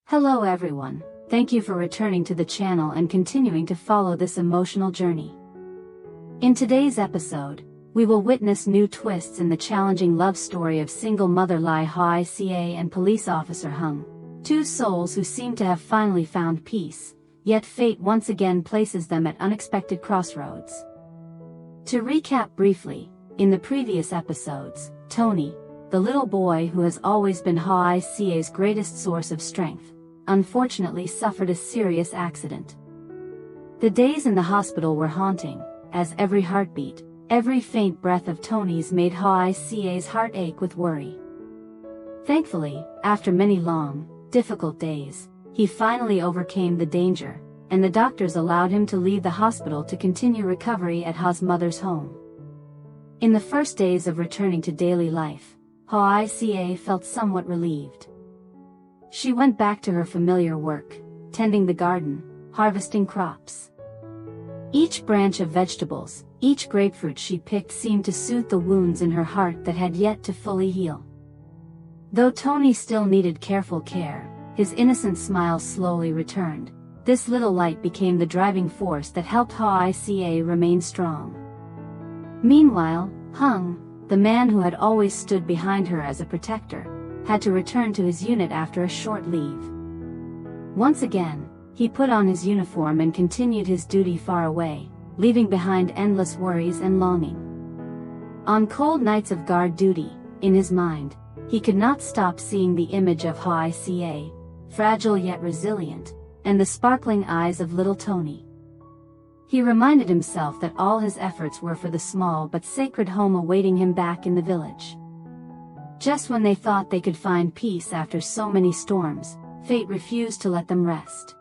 Hello everyone, thank you for returning to the channel and continuing to follow this emotional journey. In today's episode, we will witness new twists in the challenging love story of single mother Ly Hoi-ca and police officer Hung, two souls who seem to have finally found peace, yet fate once again places them at unexpected crossroads. To recap briefly, in the previous episodes, Tony, the little boy who has always been Hoi-ca's greatest source of strength, unfortunately suffered a serious accident. The days in the hospital were haunting, as every heartbeat, every faint breath of Tony's made Hoi-ca's heart ache with worry. Thankfully, after many long, difficult days, he finally overcame the danger, and the doctors allowed him to leave the hospital to continue recovery at Ha's mother's home. In the first days of returning to daily life, Hoi-ca felt somewhat relieved. She went back to her familiar work, tending the garden, harvesting crops. Each branch of vegetables, each grapefruit she picked seemed to soothe the wounds in her heart that had yet to fully heal. Though Tony still needed careful care, his innocent smile slowly returned. This little light became the driving force that helped Hoi-ca remain strong. Meanwhile, Hung, the man who had always stood behind her as a protector, had to return to his unit after a short leave. Once again, he put on his uniform and continued his duty far away, leaving behind endless worries and longing. On cold nights of guard duty, in his mind, he could not stop seeing the image of Hoi-ca, fragile yet resilient, and the sparkling eyes of little Tony. He reminded himself that all his efforts were for the small but sacred home awaiting him back in the village. Just when they thought they could find peace after so many storms, fate refused to let them rest.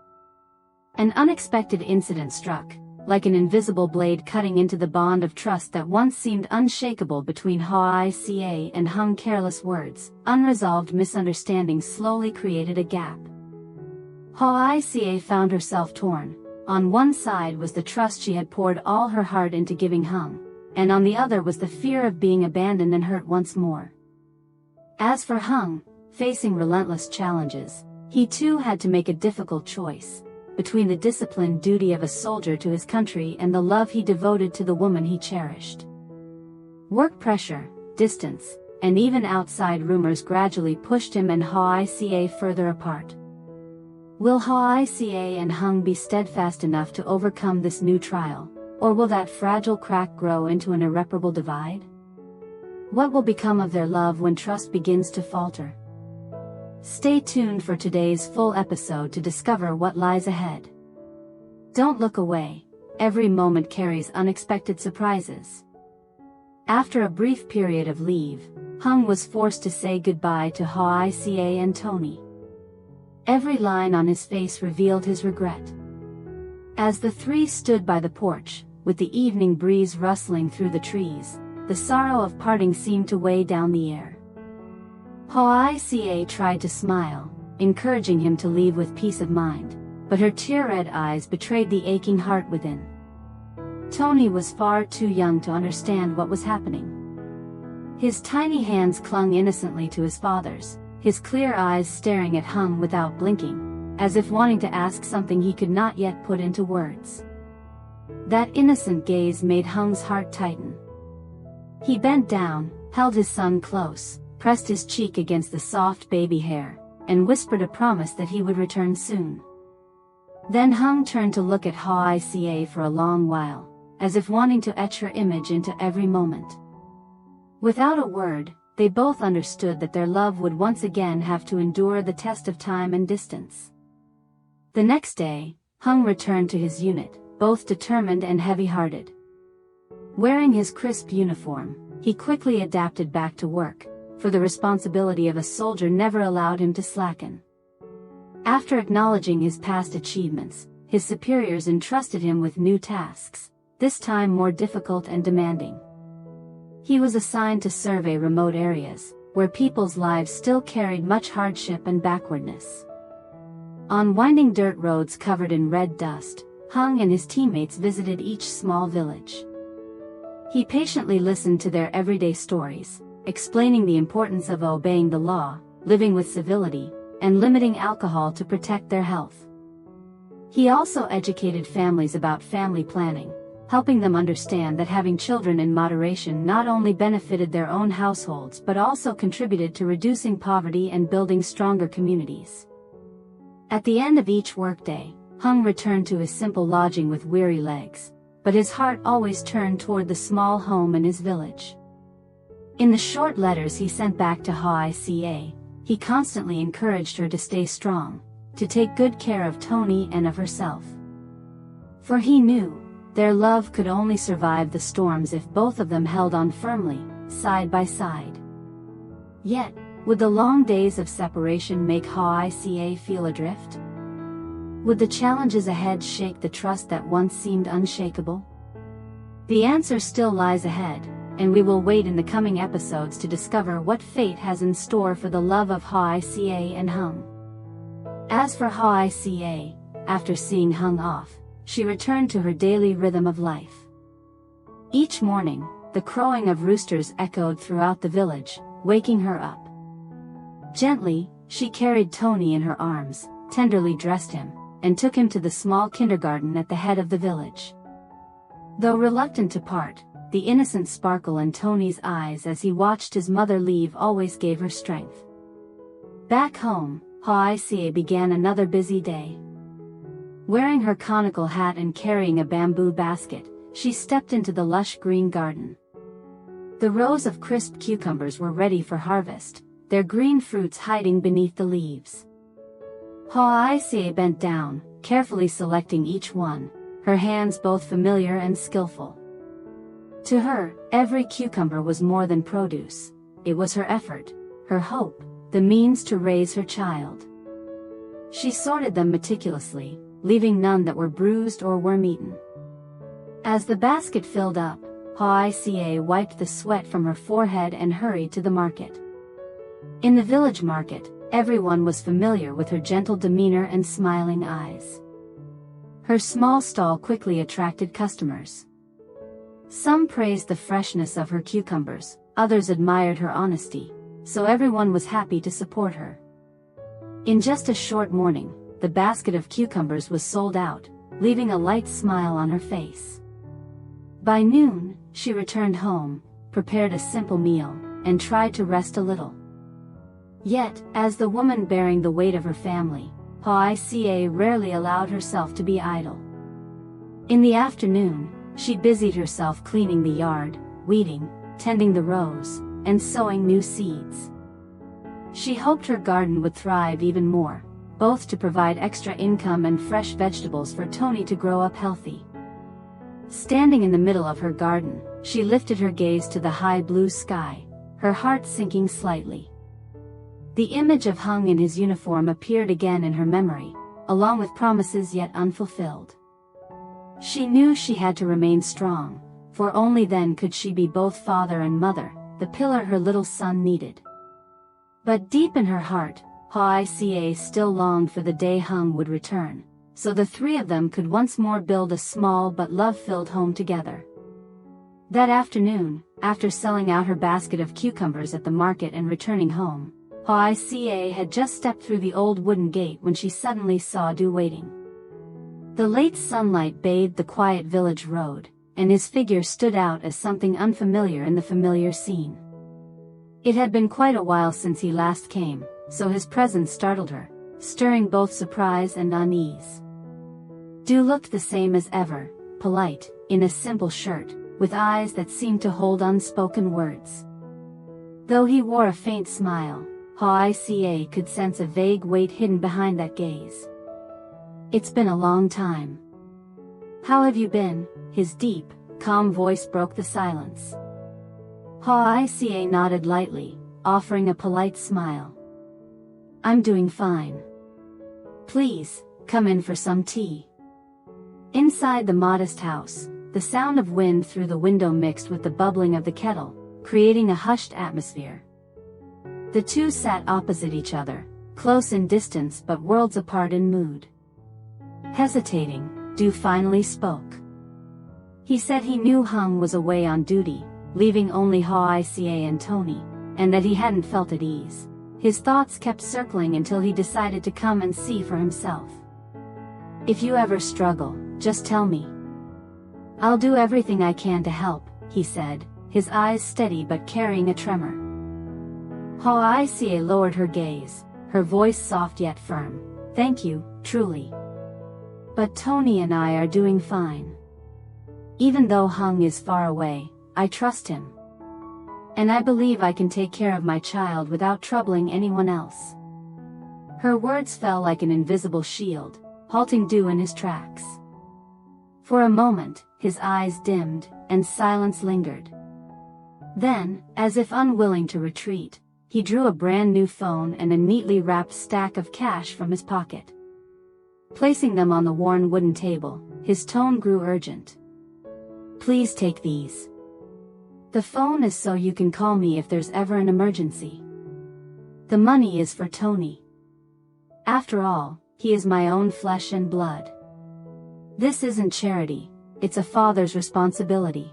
An unexpected incident struck, like an invisible blade cutting into the bond of trust that once seemed unshakable between Hoi-ca and Hung. Careless words, unresolved misunderstandings slowly created a gap. Hoi-ca found herself torn. On one side was the trust she had poured all her heart into giving Hung, and on the other was the fear of being abandoned and hurt once more. As for Hung, facing relentless challenges, he too had to make a difficult choice, between the disciplined duty of a soldier to his country and the love he devoted to the woman he cherished. Work pressure, distance, and even outside rumors gradually pushed him and Hoi-ca further apart. Will Hoi-ca and Hung be steadfast enough to overcome this new trial, or will that fragile crack grow into an irreparable divide? What will become of their love when trust begins to falter? Stay tuned for today's full episode to discover what lies ahead. Don't look away, every moment carries unexpected surprises. After a brief period of leave, Hung was forced to say goodbye to Hoi-ca and Tony. Every line on his face revealed his regret. As the three stood by the porch, with the evening breeze rustling through the trees, the sorrow of parting seemed to weigh down the air. Hoi-ca tried to smile, encouraging him to leave with peace of mind, but her tear-red eyes betrayed the aching heart within. Tony was far too young to understand what was happening. His tiny hands clung innocently to his father's, his clear eyes staring at Hung without blinking, as if wanting to ask something he could not yet put into words. That innocent gaze made Hung's heart tighten. He bent down, held his son close, pressed his cheek against the soft baby hair, and whispered a promise that he would return soon. Then Hung turned to look at Hoi-ca for a long while, as if wanting to etch her image into every moment. Without a word, they both understood that their love would once again have to endure the test of time and distance. The next day, Hung returned to his unit, both determined and heavy-hearted. Wearing his crisp uniform, he quickly adapted back to work, for the responsibility of a soldier never allowed him to slacken. After acknowledging his past achievements, his superiors entrusted him with new tasks, this time more difficult and demanding. He was assigned to survey remote areas, where people's lives still carried much hardship and backwardness. On winding dirt roads covered in red dust, Hung and his teammates visited each small village. He patiently listened to their everyday stories, explaining the importance of obeying the law, living with civility, and limiting alcohol to protect their health. He also educated families about family planning, helping them understand that having children in moderation not only benefited their own households but also contributed to reducing poverty and building stronger communities. At the end of each workday, Hung returned to his simple lodging with weary legs, but his heart always turned toward the small home in his village. In the short letters he sent back to Ha-I-Ca, he constantly encouraged her to stay strong, to take good care of Tony and of herself. For he knew, their love could only survive the storms if both of them held on firmly, side by side. Yet, would the long days of separation make Ha-I-Ca feel adrift? Would the challenges ahead shake the trust that once seemed unshakable? The answer still lies ahead, and we will wait in the coming episodes to discover what fate has in store for the love of Ha-I-Ca and Hung. As for Ha-I-Ca, after seeing Hung off, she returned to her daily rhythm of life. Each morning, the crowing of roosters echoed throughout the village, waking her up. Gently, she carried Tony in her arms, tenderly dressed him, and took him to the small kindergarten at the head of the village. Though reluctant to part, the innocent sparkle in Tony's eyes as he watched his mother leave always gave her strength. Back home, Ha-I-Ca began another busy day. Wearing her conical hat and carrying a bamboo basket, she stepped into the lush green garden. The rows of crisp cucumbers were ready for harvest, their green fruits hiding beneath the leaves. Ha-I-Ca bent down, carefully selecting each one, her hands both familiar and skillful. To her, every cucumber was more than produce, it was her effort, her hope, the means to raise her child. She sorted them meticulously, leaving none that were bruised or worm-eaten. As the basket filled up, Ha-I-Ca wiped the sweat from her forehead and hurried to the market. In the village market, everyone was familiar with her gentle demeanor and smiling eyes. Her small stall quickly attracted customers. Some praised the freshness of her cucumbers, others admired her honesty, so everyone was happy to support her. In just a short morning, the basket of cucumbers was sold out, leaving a light smile on her face. By noon, she returned home, prepared a simple meal, and tried to rest a little. Yet, as the woman bearing the weight of her family, Ha-I-Ca rarely allowed herself to be idle. In the afternoon, she busied herself cleaning the yard, weeding, tending the rows, and sowing new seeds. She hoped her garden would thrive even more, both to provide extra income and fresh vegetables for Tony to grow up healthy. Standing in the middle of her garden, she lifted her gaze to the high blue sky, her heart sinking slightly. The image of Hung in his uniform appeared again in her memory, along with promises yet unfulfilled. She knew she had to remain strong, for only then could she be both father and mother, the pillar her little son needed. But deep in her heart, Ha-I-Ca still longed for the day Hung would return, so the three of them could once more build a small but love-filled home together. That afternoon, after selling out her basket of cucumbers at the market and returning home, Ha-I-Ca had just stepped through the old wooden gate when she suddenly saw Du waiting. The late sunlight bathed the quiet village road, and his figure stood out as something unfamiliar in the familiar scene. It had been quite a while since he last came, so his presence startled her, stirring both surprise and unease. Du looked the same as ever, polite, in a simple shirt, with eyes that seemed to hold unspoken words. Though he wore a faint smile, Ha-I-Ca could sense a vague weight hidden behind that gaze. "It's been a long time. How have you been?" His deep, calm voice broke the silence. Ha-I-Ca nodded lightly, offering a polite smile. "I'm doing fine. Please, come in for some tea." Inside the modest house, the sound of wind through the window mixed with the bubbling of the kettle, creating a hushed atmosphere. The two sat opposite each other, close in distance but worlds apart in mood. Hesitating, Du finally spoke. He said he knew Hung was away on duty, leaving only Ha-I-Ca and Tony, and that he hadn't felt at ease, His thoughts kept circling until he decided to come and see for himself. "If you ever struggle, just tell me. I'll do everything I can to help," he said, his eyes steady but carrying a tremor. Hoasia lowered her gaze, her voice soft yet firm. "Thank you, truly. But Tony and I are doing fine. Even though Hung is far away, I trust him. And I believe I can take care of my child without troubling anyone else." Her words fell like an invisible shield, halting Du in his tracks. For a moment, his eyes dimmed, and silence lingered. Then, as if unwilling to retreat, he drew a brand new phone and a neatly wrapped stack of cash from his pocket. Placing them on the worn wooden table, his tone grew urgent. "Please take these. The phone is so you can call me if there's ever an emergency. The money is for Tony. After all, he is my own flesh and blood. This isn't charity, it's a father's responsibility."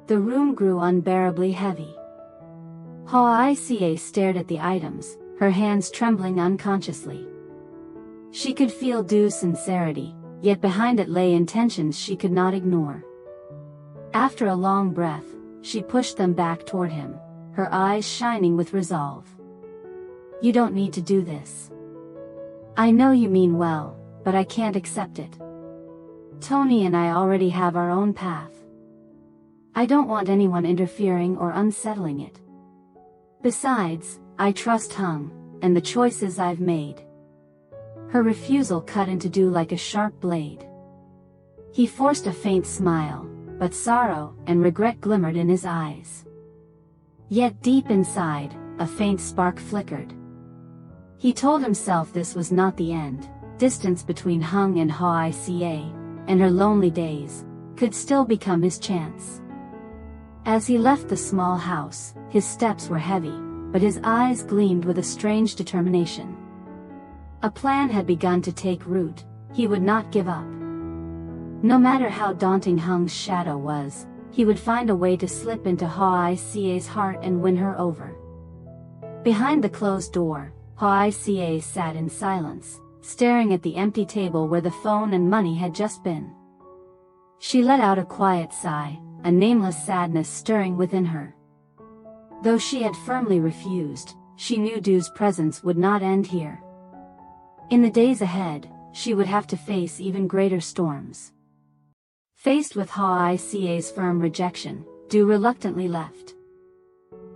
The room grew unbearably heavy. Hoasia stared at the items, her hands trembling unconsciously. She could feel Du's sincerity, yet behind it lay intentions she could not ignore. After a long breath, she pushed them back toward him, her eyes shining with resolve. "You don't need to do this. I know you mean well, but I can't accept it. Tony and I already have our own path. I don't want anyone interfering or unsettling it. Besides, I trust Hung, and the choices I've made." Her refusal cut into Du like a sharp blade. He forced a faint smile, but sorrow and regret glimmered in his eyes. Yet deep inside, a faint spark flickered. He told himself this was not the end. Distance between Hung and Hoasia, and her lonely days, could still become his chance. As he left the small house, his steps were heavy, but his eyes gleamed with a strange determination. A plan had begun to take root. He would not give up. No matter how daunting Hung's shadow was, he would find a way to slip into Hoasia's heart and win her over. Behind the closed door, Hoasia sat in silence, staring at the empty table where the phone and money had just been. She let out a quiet sigh, a nameless sadness stirring within her. Though she had firmly refused, she knew Du's presence would not end here. In the days ahead, she would have to face even greater storms. Faced with Hoasia's firm rejection, Du reluctantly left.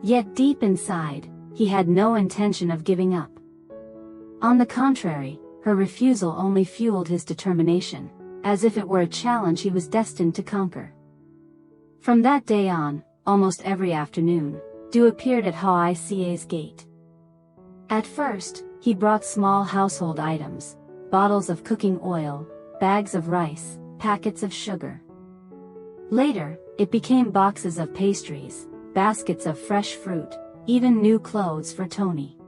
Yet deep inside, he had no intention of giving up. On the contrary, her refusal only fueled his determination, as if it were a challenge he was destined to conquer. From that day on, almost every afternoon, Du appeared at Hoasia's gate. At first, he brought small household items, bottles of cooking oil, bags of rice, packets of sugar. Later, it became boxes of pastries, baskets of fresh fruit, even new clothes for Tony.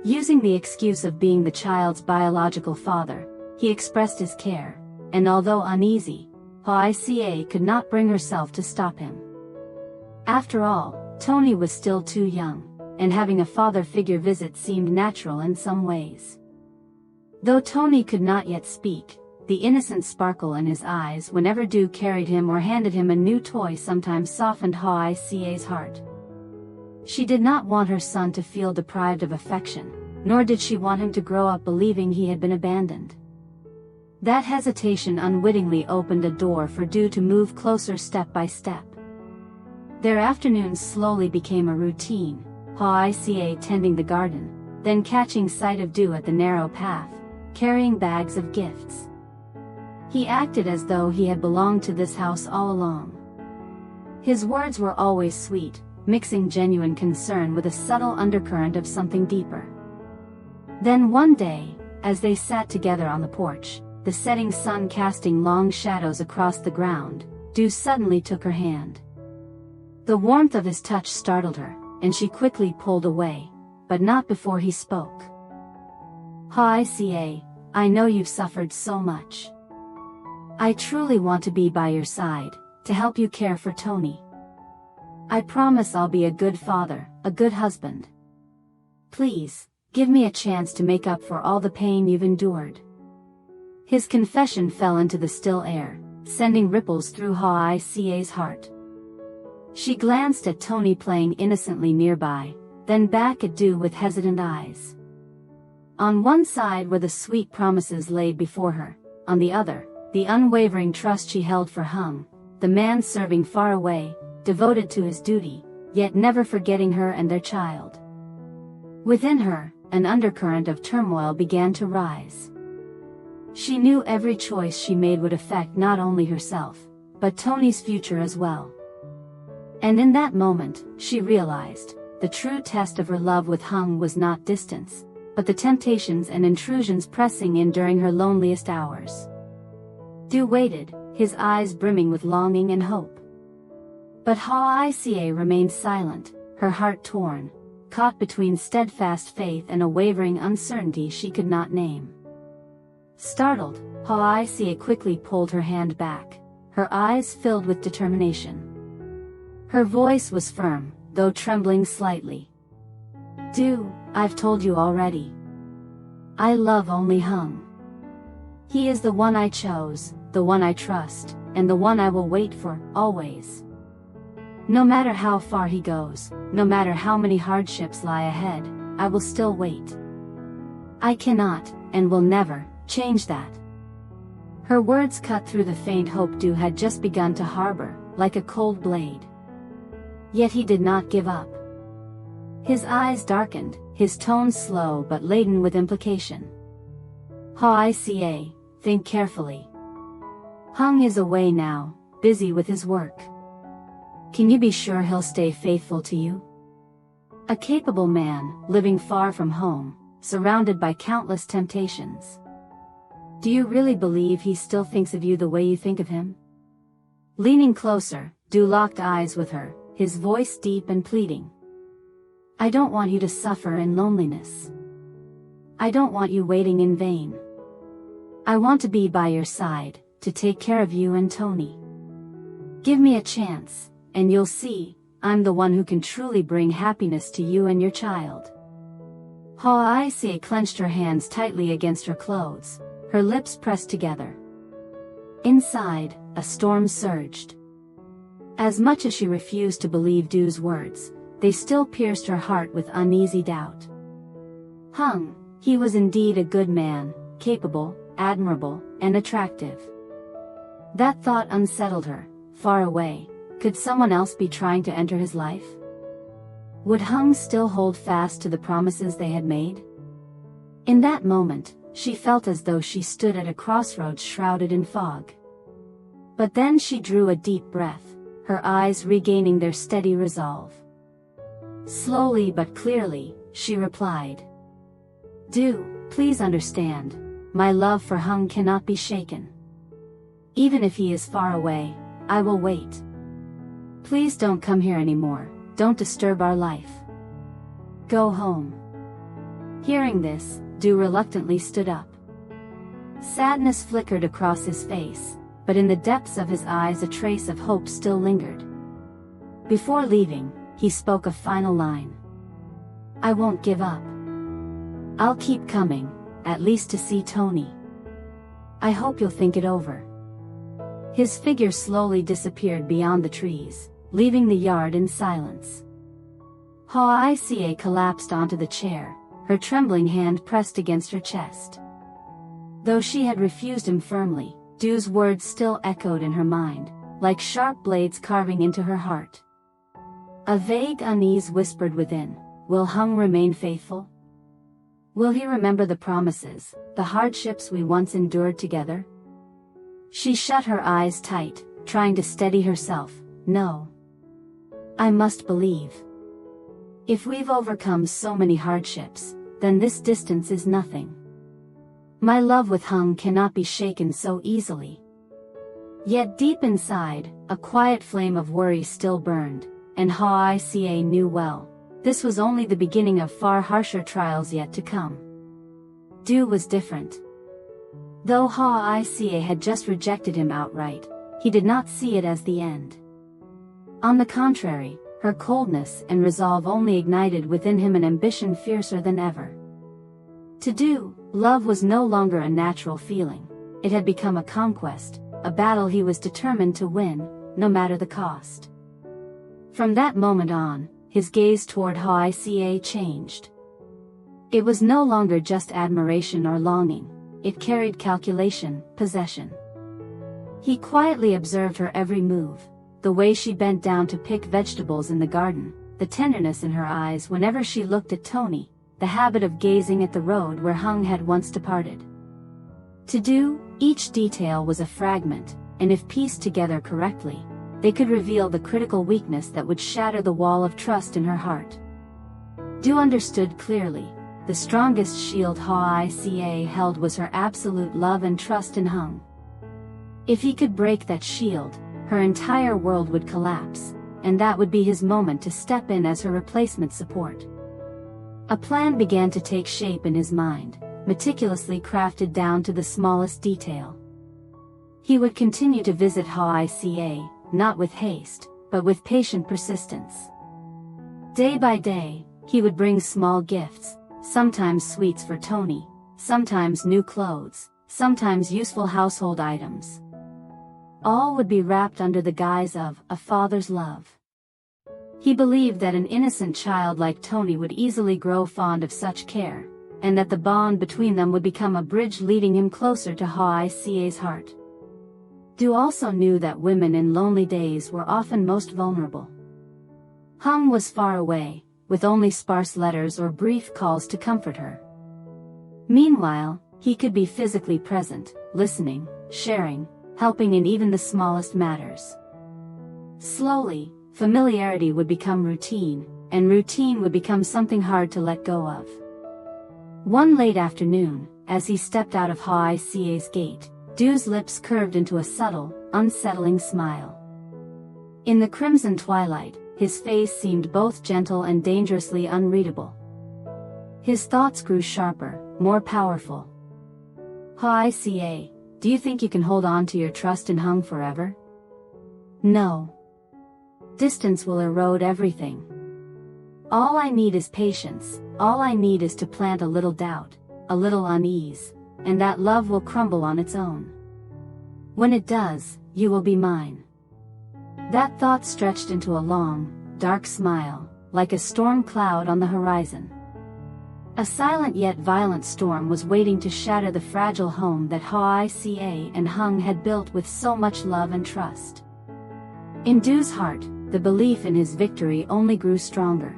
Using the excuse of being the child's biological father, he expressed his care, and although uneasy, Hoasia could not bring herself to stop him. After all, Tony was still too young, and having a father figure visit seemed natural in some ways. Though Tony could not yet speak, the innocent sparkle in his eyes whenever Du carried him or handed him a new toy sometimes softened Hoasia's heart. She did not want her son to feel deprived of affection, nor did she want him to grow up believing he had been abandoned. That hesitation unwittingly opened a door for Du to move closer step by step. Their afternoons slowly became a routine, Hoasia tending the garden, then catching sight of Du at the narrow path, carrying bags of gifts. He acted as though he had belonged to this house all along. His words were always sweet, mixing genuine concern with a subtle undercurrent of something deeper. Then one day, as they sat together on the porch, the setting sun casting long shadows across the ground, Du suddenly took her hand. The warmth of his touch startled her, and she quickly pulled away, but not before he spoke. Hoasia, I know you've suffered so much. I truly want to be by your side, to help you care for Tony. I promise I'll be a good father, a good husband. Please, give me a chance to make up for all the pain you've endured." His confession fell into the still air, sending ripples through Ha-I-Ca's heart. She glanced at Tony playing innocently nearby, then back at Du with hesitant eyes. On one side were the sweet promises laid before her, on the other, the unwavering trust she held for Hung, the man serving far away, devoted to his duty, yet never forgetting her and their child. Within her, an undercurrent of turmoil began to rise. She knew every choice she made would affect not only herself, but Tony's future as well. And in that moment, she realized, the true test of her love with Hung was not distance, but the temptations and intrusions pressing in during her loneliest hours. Du waited, his eyes brimming with longing and hope. But Ha-I-Ca remained silent, her heart torn, caught between steadfast faith and a wavering uncertainty she could not name. Startled, Ha-I-Ca quickly pulled her hand back, her eyes filled with determination. Her voice was firm, though trembling slightly. "Du, I've told you already. I love only Hung. He is the one I chose, the one I trust, and the one I will wait for, always. No matter how far he goes, no matter how many hardships lie ahead, I will still wait. I cannot, and will never, change that." Her words cut through the faint hope Du had just begun to harbor, like a cold blade. Yet he did not give up. His eyes darkened, his tone slow but laden with implication. "Ha-I-Ca, think carefully. Hung is away now, busy with his work. Can you be sure he'll stay faithful to you? A capable man, living far from home, surrounded by countless temptations. Do you really believe he still thinks of you the way you think of him?" Leaning closer, Du locked eyes with her, his voice deep and pleading. "I don't want you to suffer in loneliness. I don't want you waiting in vain. I want to be by your side, to take care of you and Tony. Give me a chance, and you'll see, I'm the one who can truly bring happiness to you and your child." Ha-I-Ca clenched her hands tightly against her clothes, her lips pressed together. Inside, a storm surged. As much as she refused to believe Du's words, they still pierced her heart with uneasy doubt. Hung, he was indeed a good man, capable, admirable, and attractive. That thought unsettled her. Far away, could someone else be trying to enter his life? Would Hung still hold fast to the promises they had made? In that moment, she felt as though she stood at a crossroads shrouded in fog. But then she drew a deep breath, her eyes regaining their steady resolve. Slowly but clearly, she replied, "Du, please understand, my love for Hung cannot be shaken. Even if he is far away, I will wait. Please don't come here anymore, don't disturb our life. Go home." Hearing this, Du reluctantly stood up. Sadness flickered across his face, but in the depths of his eyes a trace of hope still lingered. Before leaving, he spoke a final line. "I won't give up. I'll keep coming, at least to see Tony. I hope you'll think it over." His figure slowly disappeared beyond the trees, leaving the yard in silence. Ha-I-Ca collapsed onto the chair, her trembling hand pressed against her chest. Though she had refused him firmly, Du's words still echoed in her mind, like sharp blades carving into her heart. A vague unease whispered within, will Hung remain faithful? Will he remember the promises, the hardships we once endured together? She shut her eyes tight, trying to steady herself. No. I must believe. If we've overcome so many hardships, then this distance is nothing. My love with Hung cannot be shaken so easily. Yet deep inside, a quiet flame of worry still burned, and Ha-I-Ca knew well, this was only the beginning of far harsher trials yet to come. Du was different. Though Ha-I-Ca had just rejected him outright, he did not see it as the end. On the contrary, her coldness and resolve only ignited within him an ambition fiercer than ever. To do, love was no longer a natural feeling. It had become a conquest, a battle he was determined to win, no matter the cost. From that moment on, his gaze toward Hoi-Ca changed. It was no longer just admiration or longing, it carried calculation, possession. He quietly observed her every move, the way she bent down to pick vegetables in the garden, the tenderness in her eyes whenever she looked at Tony, the habit of gazing at the road where Hung had once departed. To do, each detail was a fragment, and if pieced together correctly, they could reveal the critical weakness that would shatter the wall of trust in her heart. Do understood clearly, the strongest shield Hoi-Ca held was her absolute love and trust in Hung. If he could break that shield, her entire world would collapse, and that would be his moment to step in as her replacement support. A plan began to take shape in his mind, meticulously crafted down to the smallest detail. He would continue to visit Hoi-Ca, not with haste, but with patient persistence. Day by day, he would bring small gifts, sometimes sweets for Tony, sometimes new clothes, sometimes useful household items. All would be wrapped under the guise of a father's love. He believed that an innocent child like Tony would easily grow fond of such care, and that the bond between them would become a bridge leading him closer to Hoi-Ca's heart. Du also knew that women in lonely days were often most vulnerable. Hung was far away, with only sparse letters or brief calls to comfort her. Meanwhile, he could be physically present, listening, sharing, helping in even the smallest matters. Slowly, familiarity would become routine, and routine would become something hard to let go of. One late afternoon, as he stepped out of Hoi-Ca's gate, Du's lips curved into a subtle, unsettling smile. In the crimson twilight, his face seemed both gentle and dangerously unreadable. His thoughts grew sharper, more powerful. Hoi-Ca, do you think you can hold on to your trust in Hung forever? No. Distance will erode everything. All I need is patience, all I need is to plant a little doubt, a little unease, and that love will crumble on its own. When it does, you will be mine. That thought stretched into a long, dark smile, like a storm cloud on the horizon. A silent yet violent storm was waiting to shatter the fragile home that Hoi-Ca and Hung had built with so much love and trust. In Du's heart, the belief in his victory only grew stronger.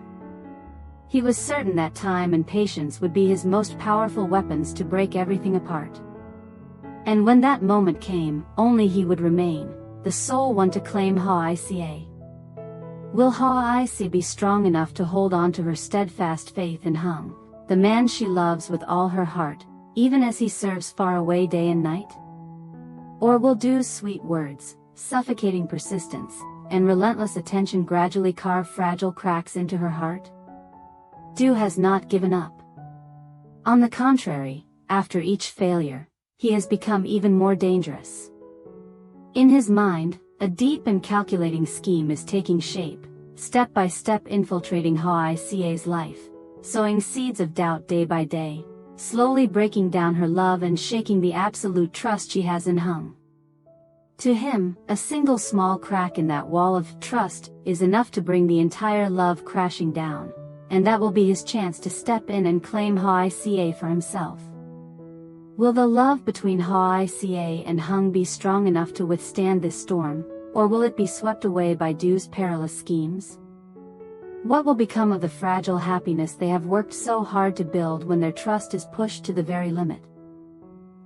He was certain that time and patience would be his most powerful weapons to break everything apart. And when that moment came, only he would remain, the sole one to claim Hoi-Ca. Will Hoi-Ca be strong enough to hold on to her steadfast faith in Hung, the man she loves with all her heart, even as he serves far away day and night? Or will Du's sweet words, suffocating persistence, and relentless attention gradually carve fragile cracks into her heart? Du has not given up. On the contrary, after each failure, he has become even more dangerous. In his mind, a deep and calculating scheme is taking shape, step by step infiltrating Hoi-Ca's life, sowing seeds of doubt day by day, slowly breaking down her love and shaking the absolute trust she has in Hung. To him, a single small crack in that wall of trust is enough to bring the entire love crashing down, and that will be his chance to step in and claim Hoi-Ca for himself. Will the love between Hoi-Ca and Hung be strong enough to withstand this storm, or will it be swept away by Du's perilous schemes? What will become of the fragile happiness they have worked so hard to build when their trust is pushed to the very limit?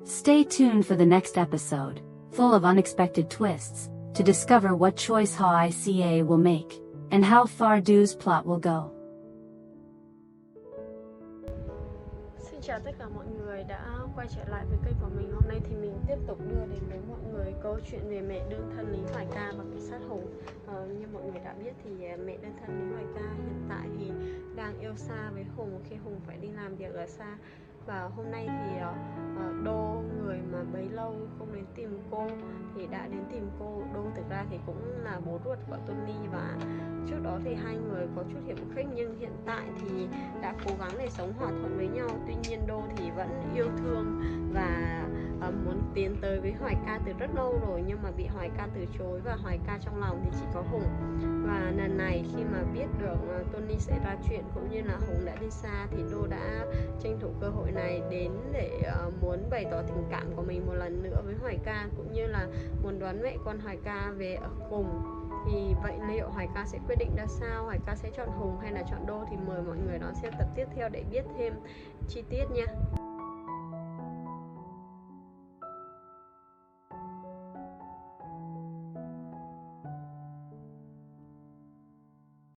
Stay tuned for the next episode, full of unexpected twists, to discover what choice Hoi-Ca will make, and how far Du's plot will go. Xin chào tất cả mọi người đã quay trở lại với kênh của mình. Hôm nay thì mình tiếp tục đưa đến với mọi người câu chuyện về mẹ đơn thân Lý Hoài Ca và cảnh sát Hùng. Như mọi người đã biết thì mẹ đơn thân Lý Hoài Ca hiện tại thì đang yêu xa với Hùng khi Hùng phải đi làm việc ở xa. Và hôm nay thì Đô, người mà bấy lâu không đến tìm cô thì đã đến tìm cô. Đô thực ra thì cũng là bố ruột của Tony, và trước đó thì hai người có chút hiểm khích, nhưng hiện tại thì đã cố gắng để sống hòa thuận với nhau. Tuy nhiên Đô thì vẫn yêu thương và muốn tiến tới với Hoài Ca từ rất lâu rồi, nhưng mà bị Hoài Ca từ chối, và Hoài Ca trong lòng thì chỉ có Hùng. Và lần này khi mà biết được Tony sẽ ra chuyện cũng như là Hùng đã đi xa, thì Đô đã tranh thủ cơ hội này đến để muốn bày tỏ tình cảm của mình một lần nữa với Hoài Ca, cũng như là muốn đón mẹ con Hoài Ca về ở cùng. Thì vậy liệu Hoài Ca sẽ quyết định ra sao? Hoài Ca sẽ chọn Hùng hay là chọn Đô? Thì mời mọi người đón xem tập tiếp theo để biết thêm chi tiết nha.